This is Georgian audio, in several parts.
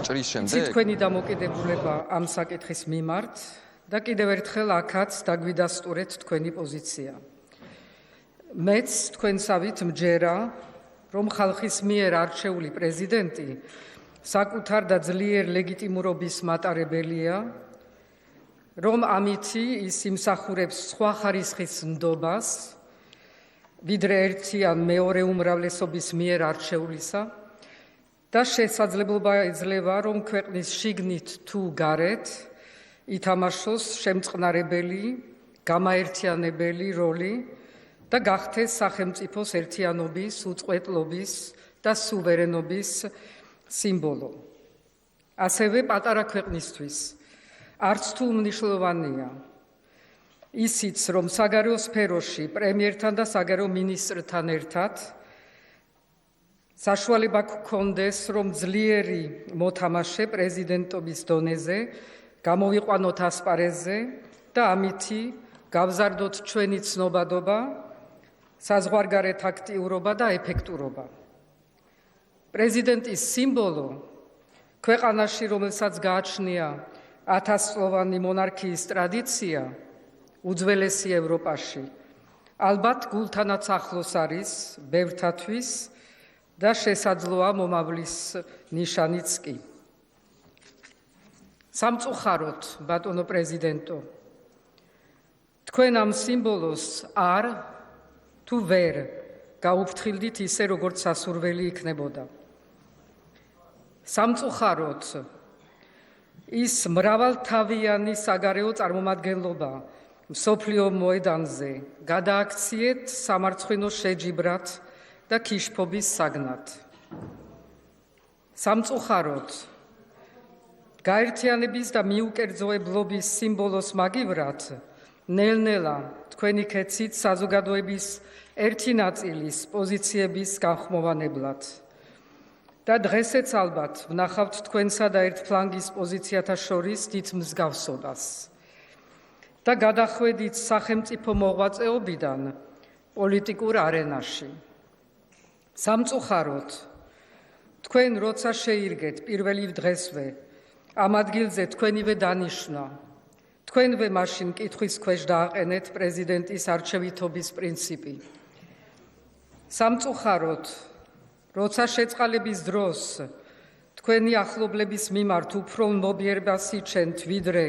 ჭრის შემდეგ თქვენი დამოკიდებულება ამ საკითხის მიმართ და კიდევ ერთხელ აქაც დაგვიდასტურეთ თქვენი პოზიცია. მეც თქვენსავით მჯერა, რომ ხალხის მიერ არჩეული პრეზიდენტი საკუთარ და ძლიერ ლეგიტიმურობის მატარებელია, რომ ამითი ის იმსახურებს სხვა ხარისხის ნდობას, ვიდრე ერთი ან მეორე უმრავლესობის მიერ არჩეულისა და შესაძლებლობა ეძლევა, რომ ქვეყნის შიგნით თუ გარეთ ითამაშოს შემწყნარებელი, გამაერთიანებელი როლი და გახდეს სახელმწიფოს ერთიანობის, უწყვეტლობის და სუვერენობის სიმბოლო. ასევე პატარა ქვეყნისთვის არც თუ უმნიშვნელოვანია ისიც, რომ საგარეო სფეროში პრემიერთან და საგარეო მინისტრთან ერთად საშუალება გქონდეს, რომ ძლიერი მოთამაშე პრეზიდენტობის დონეზე გამოვიყვანოთ ასპარეზზე და ამითი გავზარდოთ ჩვენი ცნობადობა, საზღვარგარეთ აქტიურობა და ეფექტურობა. პრეზიდენტის სიმბოლო ქვეყანაში, რომელსაც გააჩნია 1000-წლოვანი მონარქიის ტრადიცია, უძველესი ევროპაში, ალბათ გულთანაც ახლოს არის ბევრთათვის და შესაძლოა მომავლის ნიშანიც კი. სამწუხაროდ, ბატონო პრეზიდენტო, თქვენ ამ სიმბოლოს არ თუ ვერ გაუფრთხილდით ისე, როგორც სასურველი იქნებოდა. სამწუხაროდ, ის მრავალთავიანი საგარეო წარმომადგენლობა მსოფლიო მოედანზე გადააქციეთ სამარცხვინო შეჯიბრად და ქიშფობის საგნად. სამწუხაროდ, გაერთიანების და მიუკერძოებლობის სიმბოლოს მაგივრად ნელ-ნელა თქვენი ქეცით საზოგადოების ერთი ნაწილის პოზიციების განხმოვანებლად. და დღესაც ალბათ ვნახავთ თქვენსა და ერთ ფლანგის პოზიციათა შორის დიდ მსგავსობას. და გადახვედით სახელმწიფო მოღვაწეობიდან პოლიტიკურ არენაში. სამწუხაროდ, თქვენ როცა შეირგეთ პირველი დღესვე ამ ადგილზე თქვენივე დანიშნა, თქვენვე მაშინ კითხვის ქვეშ დააყენეთ პრეზიდენტის არჩევითობის პრინციპი. სამწუხაროდ, როცა შეწყალების დროს თქვენი ახლობლების მიმართ უფრო მობიერებას იჩენთ, ვიდრე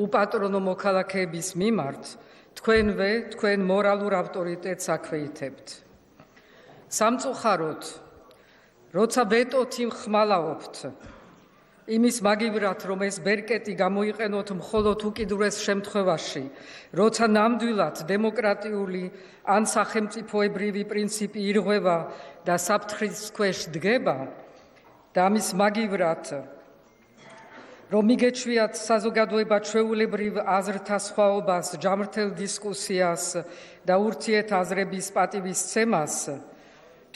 უპატრონო მოქალაქეების მიმართ, თქვენვე თქვენ მორალურ ავტორიტეტს აქვეითებთ. სამწუხაროდ, როცა ვეტოთ იმხმალაობთ, იმის მაგივრად, რომ ეს ბერკეტი გამოიყენოთ მხოლოდ უკიდურეს შემთხვევაში, როცა ნამდვილად დემოკრატიული ან სახელმწიფოებრივი პრინციპი ირღვევა და საფრთხის ქვეშ დგება, და ამის მაგივრად, რომ იგეჩვიათ საზოგადოება ჩვეულებრივ აზრთა სხვაობას, ჯანმრთელ დისკუსიას და ურთიერთაზრების პატივისცემას,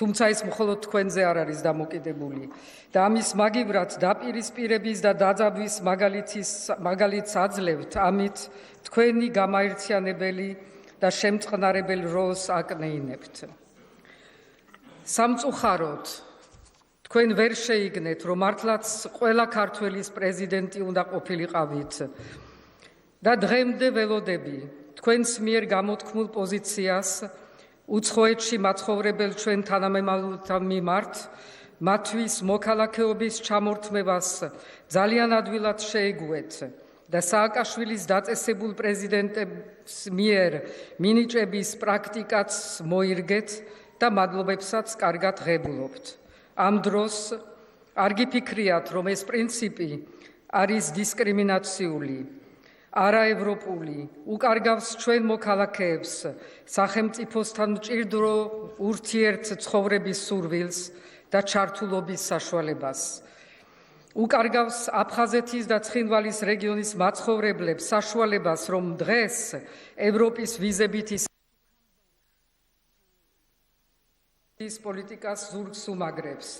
თუმცა ეს მხოლოდ თქვენზე არ არის დამოკიდებული და ამის მაგივრად დაპირისპირების და დაძაბვის მაგალითს აძლევთ, ამით თქვენი გამაერთიანებელი და შემწყნარებელ როლს აკნეინებთ. სამწუხაროდ, თქვენ ვერ შეიგნეთ, რომ მართლაც ყველა ქართველის პრეზიდენტი უნდა ყოფილიყავით და დღემდე ველოდები თქვენს მიერ გამოთქმულ პოზიციას უცხოეთში მაცხოვრებელ ჩვენ თანამემამულეთა მიმართ მათთვის მოქალაქეობის ჩამორთმევას ძალიან ადვილად შეეგუეთ და სააკაშვილის დაწესებულ პრეზიდენტებს მიერ მინიჭების პრაქტიკაც მოირგეთ და მადლობებსაც კარგად ღებულობთ. ამ დროს არ გიფიქრიათ, რომ ეს პრინციპი არის დისკრიმინაციული, არაევროპული, უკარგავს ჩვენ მოქალაქეებს სახელმწიფოსთან მჭიდრო ურთიერთცხოვრების სურვილს და ჩართულობის საშუალებას. უკარგავს აფხაზეთის და ცხინვალის რეგიონის მაცხოვრებლებს საშუალებას, რომ დღეს ევროპის ვიზებით ის პოლიტიკას ზურგს უმაგრებს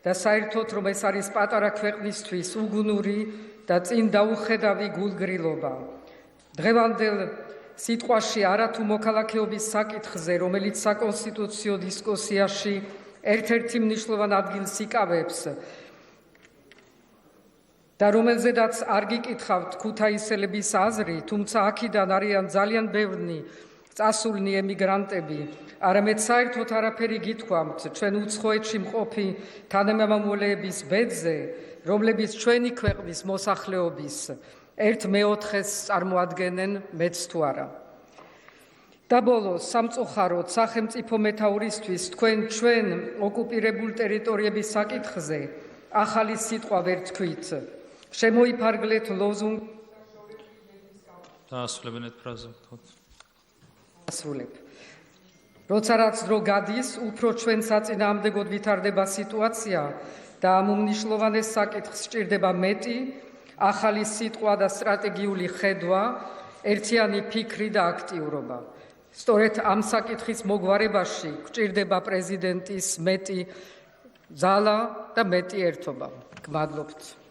და საერთოდ, რომ ეს არის პატარა ქვეყნისთვის უგუნური და წინ დაუხედავი გულგრილობა. დღევანდელ სიტყვაში არათუ მოქალაქეობის საკითხზე, რომელიც საკონსტიტუციო დისკუსიაში ერთ-ერთი მნიშვნელოვან ადგილს იკავებს, და რომელზედაც არ გიკითხავთ ქუთაისელების აზრი, თუმცა აქედან არიან ძალიან ბევრი წასულნი ემიგრანტები, არამედ საერთოდ არაფერი გითქვამთ ჩვენ უცხოეთში მყოფი თანამემამულეების ბედზე, რომლებიც ჩვენი ქვეყნის მოსახლეობის 1/4-ს წარმოადგენენ, მეც თუ არა. და ბოლოს, სამწუხაროდ, სახელმწიფო მეთაურისთვის ჩვენ ოკუპირებულ ტერიტორიების საკითხზე ახალი სიტყვა ვერ თქვით. შემოიფარგლეთ ლოზუნგ დაასრულებინეთ ფრაზა გთხოვთ. ასრულებ. როცა რაც დრო გადის, უფრო ჩვენ საწინააღმდეგოდ ვითარდება სიტუაცია და ამ უმნიშვნელოვანეს საკითხს სჭირდება მეტი, ახალი სიტყვა და სტრატეგიული ხედვა, ერთიანი ფიქრი და აქტიურობა. სწორედ ამ საკითხის მოგვარებაში გვჭირდება პრეზიდენტის მეტი ძალა და მეტი ერთობა. გმადლობთ.